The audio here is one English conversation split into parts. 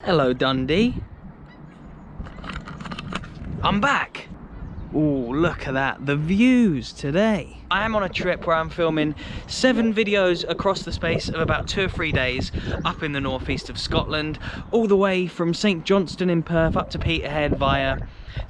Hello, Dundee. I'm back. Oh, look at that. The views today. I am on a trip where I'm filming 7 videos across the space of about 2 or 3 days up in the northeast of Scotland, all the way from St Johnstone in Perth up to Peterhead via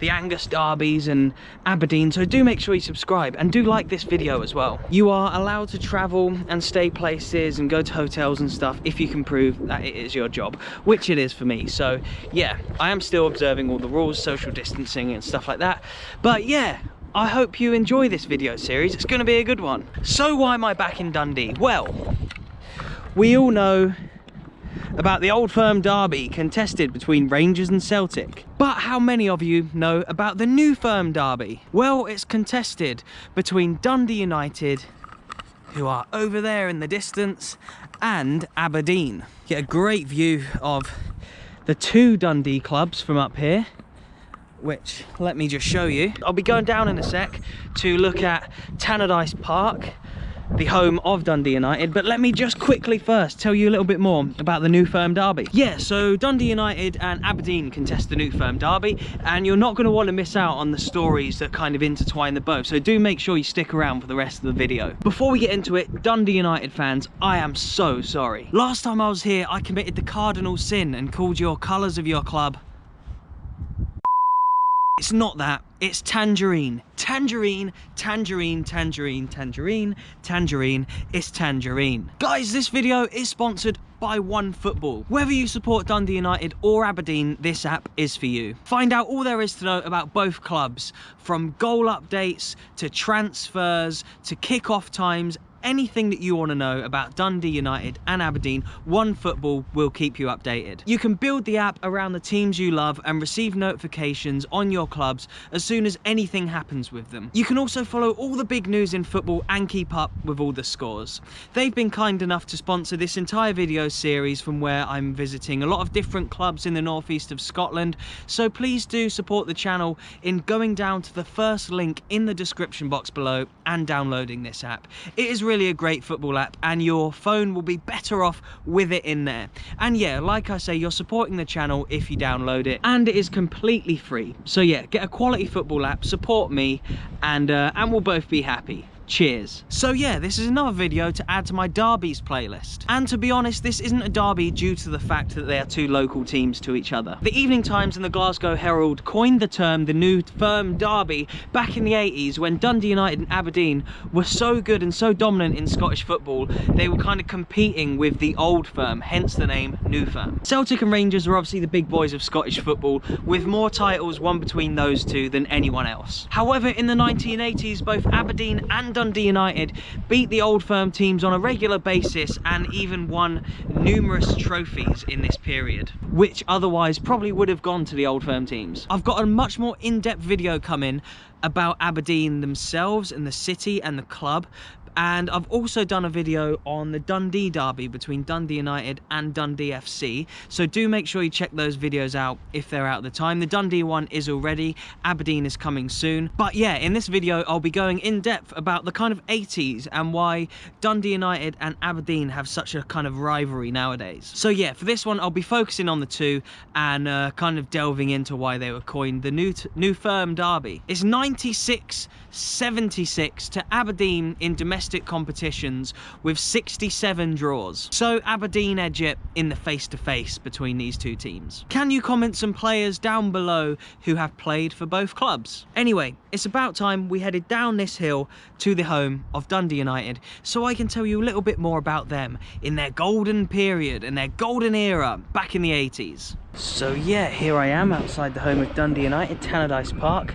the Angus Derbies and Aberdeen. So do make sure you subscribe and do like this video as well. You are allowed to travel and stay places and go to hotels and stuff if you can prove that it is your job, which it is for me. So yeah, I am still observing all the rules, social distancing and stuff like that. But yeah, I hope you enjoy this video series. It's going to be a good one. So why am I back in Dundee? Well, we all know about the Old Firm derby contested between Rangers and Celtic. But how many of you know about the New Firm derby? Well, it's contested between Dundee United, who are over there in the distance, and Aberdeen. Get a great view of the 2 Dundee clubs from up here, which let me just show you. I'll be going down in a sec to look at Tannadice Park, the home of Dundee United, but let me just quickly first tell you a little bit more about the New Firm derby. Yeah, so Dundee United and Aberdeen contest the New Firm derby, and you're not going to want to miss out on the stories that kind of intertwine the both, so do make sure you stick around for the rest of the video. Before we get into it, Dundee United fans, I am so sorry. Last time I was here, I committed the cardinal sin and called your colours of your club. It's not that, it's tangerine. Tangerine, tangerine, tangerine, tangerine, tangerine, it's tangerine. Guys, this video is sponsored by OneFootball. Whether you support Dundee United or Aberdeen, this app is for you. Find out all there is to know about both clubs, from goal updates, to transfers, to kick-off times. Anything that you want to know about Dundee United and Aberdeen, OneFootball will keep you updated. You can build the app around the teams you love and receive notifications on your clubs as soon as anything happens with them. You can also follow all the big news in football and keep up with all the scores. They've been kind enough to sponsor this entire video series from where I'm visiting a lot of different clubs in the northeast of Scotland, so please do support the channel in going down to the first link in the description box below and downloading this app. It is really a great football app, and your phone will be better off with it in there. And yeah, like I say, you're supporting the channel if you download it, and it is completely free. So yeah, get a quality football app, support me, and we'll both be happy. Cheers. So yeah, this is another video to add to my derbies playlist. And to be honest, this isn't a derby due to the fact that they are 2 local teams to each other. The Evening Times and the Glasgow Herald coined the term the New Firm derby back in the 80s when Dundee United and Aberdeen were so good and so dominant in Scottish football, they were kind of competing with the Old Firm, hence the name New Firm. Celtic and Rangers are obviously the big boys of Scottish football, with more titles won between those 2 than anyone else. However, in the 1980s, both Aberdeen and Dundee United beat the Old Firm teams on a regular basis and even won numerous trophies in this period, which otherwise probably would have gone to the Old Firm teams. I've got a much more in-depth video coming about Aberdeen themselves and the city and the club, and I've also done a video on the Dundee derby between Dundee United and Dundee FC, so do make sure you check those videos out if they're out at the time. The Dundee one is already, Aberdeen is coming soon. But yeah, in this video I'll be going in depth about the kind of 80s and why Dundee United and Aberdeen have such a kind of rivalry nowadays. So yeah, for this one I'll be focusing on the 2 and kind of delving into why they were coined the New Firm derby. It's 96-76 to Aberdeen in domestic competitions with 67 draws. So Aberdeen edge it in the face-to-face between these 2 teams. Can you comment some players down below who have played for both clubs? Anyway, it's about time we headed down this hill to the home of Dundee United so I can tell you a little bit more about them in their golden period and their golden era back in the 80s. So yeah, here I am outside the home of Dundee United, Tannadice Park.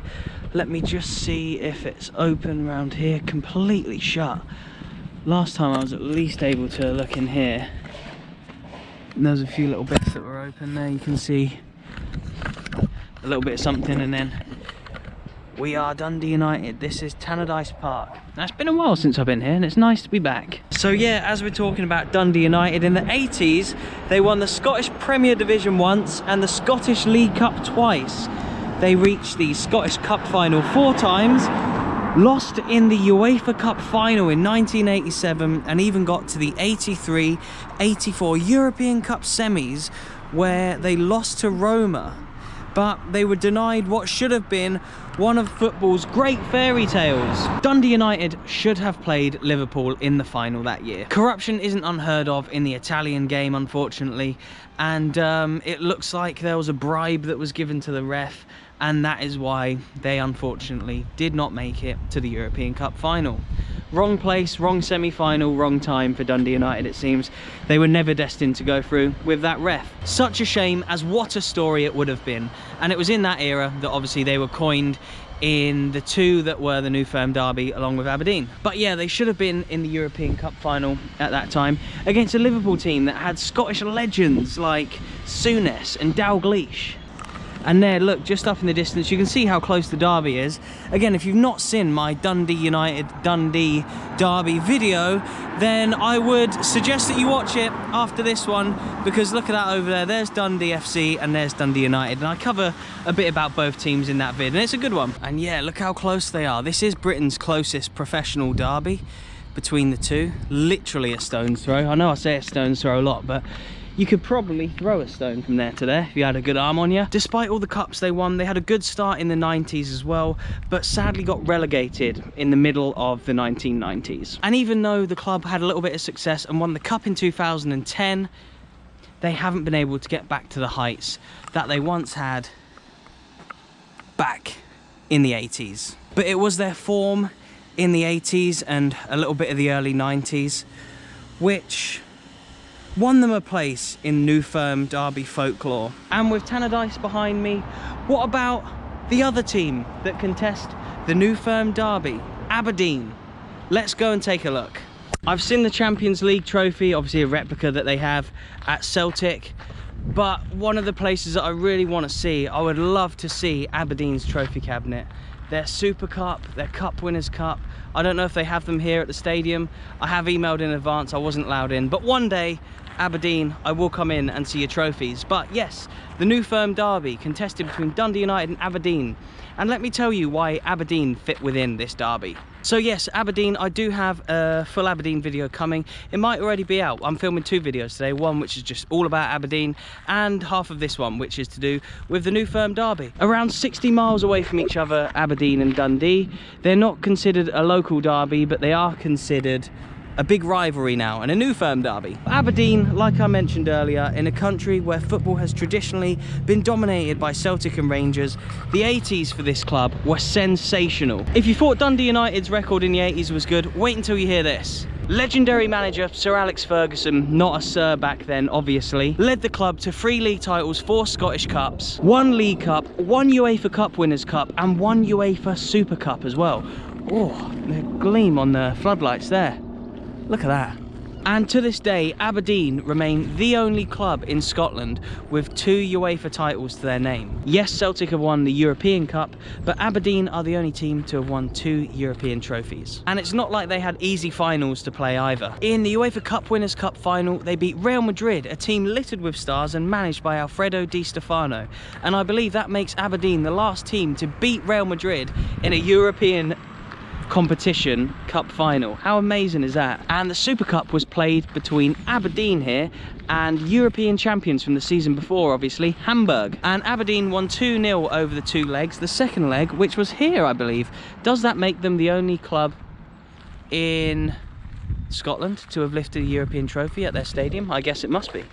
Let me just see if it's open around here. Completely shut. Last time I was at least able to look in here. And there's a few little bits that were open there. You can see a little bit of something, and then we are Dundee United. This is Tannadice Park. Now, it's been a while since I've been here and it's nice to be back. So yeah, as we're talking about Dundee United, in the 80s they won the Scottish Premier Division once and the Scottish League Cup twice. They reached the Scottish Cup final 4 times, lost in the UEFA Cup final in 1987 and even got to the 83-84 European Cup semis where they lost to Roma, but they were denied what should have been one of football's great fairy tales. Dundee United should have played Liverpool in the final that year. Corruption isn't unheard of in the Italian game, unfortunately, and it looks like there was a bribe that was given to the ref, and that is why they unfortunately did not make it to the European Cup final. Wrong place, wrong semi-final, wrong time for Dundee United, it seems. They were never destined to go through with that ref. Such a shame, as what a story it would have been. And it was in that era that obviously they were coined in the two that were the New Firm derby along with Aberdeen. But yeah, they should have been in the European Cup final at that time against a Liverpool team that had Scottish legends like Souness and Dalglish. And there, look, just up in the distance, you can see how close the derby is. Again, if you've not seen my Dundee United Dundee derby video, then I would suggest that you watch it after this one, because look at that over there. There's Dundee FC and there's Dundee United, and I cover a bit about both teams in that vid, and it's a good one. And yeah, look how close they are. This is Britain's closest professional derby between the two. Literally a stone's throw. I know I say a stone's throw a lot, but you could probably throw a stone from there to there if you had a good arm on you. Despite all the cups they won, they had a good start in the 90s as well, but sadly got relegated in the middle of the 1990s. And even though the club had a little bit of success and won the cup in 2010, they haven't been able to get back to the heights that they once had back in the 80s. But it was their form in the 80s and a little bit of the early 90s which won them a place in New Firm derby folklore. And with Tannadice behind me, what about the other team that contest the New Firm derby, Aberdeen? Let's go and take a look. I've seen the Champions League trophy, obviously a replica that they have at Celtic, but one of the places that I really want to see, I would love to see Aberdeen's trophy cabinet. Their Super Cup, their Cup Winners' Cup. I don't know if they have them here at the stadium. I have emailed in advance, I wasn't allowed in, but one day, Aberdeen, I will come in and see your trophies. But yes, the New Firm derby contested between Dundee United and Aberdeen. And let me tell you why Aberdeen fit within this derby. So yes, Aberdeen, I do have a full Aberdeen video coming. It might already be out. I'm filming two videos today, one which is just all about Aberdeen, and half of this one which is to do with the New Firm derby. Around 60 miles away from each other, Aberdeen and Dundee. They're not considered a local derby, but they are considered a big rivalry now and a New Firm derby. Aberdeen, like I mentioned earlier, in a country where football has traditionally been dominated by Celtic and Rangers, the 80s for this club were sensational. If you thought Dundee United's record in the 80s was good, wait until you hear this. Legendary manager Sir Alex Ferguson, not a Sir back then obviously, led the club to 3 league titles, 4 Scottish Cups, 1 League Cup, 1 UEFA Cup Winners' Cup and 1 UEFA Super Cup as well. Oh, the gleam on the floodlights there. Look at that. And to this day, Aberdeen remain the only club in Scotland with 2 UEFA titles to their name. Yes, Celtic have won the European Cup, but Aberdeen are the only team to have won 2 European trophies. And it's not like they had easy finals to play either. In the UEFA Cup Winners' Cup final, they beat Real Madrid, a team littered with stars and managed by Alfredo Di Stefano. And I believe that makes Aberdeen the last team to beat Real Madrid in a European competition cup final. How amazing is that? And the Super Cup was played between Aberdeen here and European champions from the season before, obviously, Hamburg. And Aberdeen won 2-0 over the 2 legs. The second leg, which was here, I believe. Does that make them the only club in Scotland to have lifted a European trophy at their stadium? I guess it must be.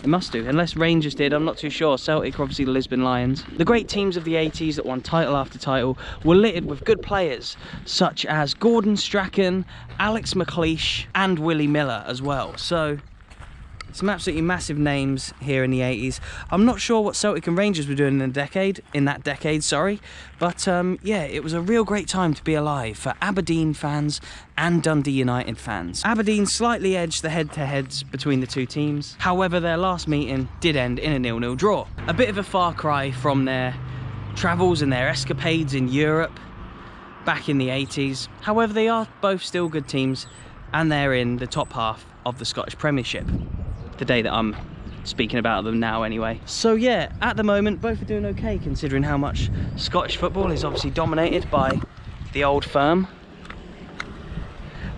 It must do, unless Rangers did, I'm not too sure. Celtic, obviously the Lisbon Lions. The great teams of the 80s that won title after title were littered with good players, such as Gordon Strachan, Alex McLeish, and Willie Miller as well. So, some absolutely massive names here in the 80s. I'm not sure what Celtic and Rangers were doing in that decade, but yeah, it was a real great time to be alive for Aberdeen fans and Dundee United fans. Aberdeen slightly edged the head-to-heads between the two teams. However, their last meeting did end in a 0-0 draw. A bit of a far cry from their travels and their escapades in Europe back in the 80s. However, they are both still good teams, and they're in the top half of the Scottish Premiership. The day that I'm speaking about them now anyway. So yeah, at the moment both are doing okay considering how much Scottish football is obviously dominated by the old firm.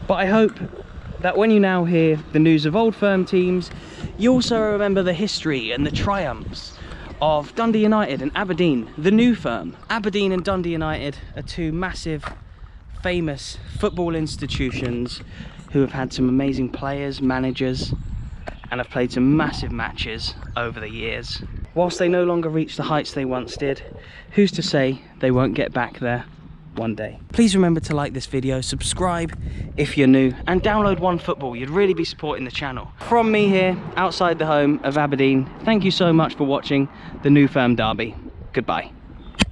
But I hope that when you now hear the news of Old Firm teams, you also remember the history and the triumphs of Dundee United and Aberdeen, the new firm. Aberdeen and Dundee United are two massive, famous football institutions who have had some amazing players, managers, and have played some massive matches over the years. Whilst they no longer reach the heights they once did, who's to say they won't get back there one day. Please remember to like this video, subscribe if you're new, and download OneFootball. You'd really be supporting the channel. From me here, outside the home of Aberdeen, thank you so much for watching the New Firm Derby. Goodbye.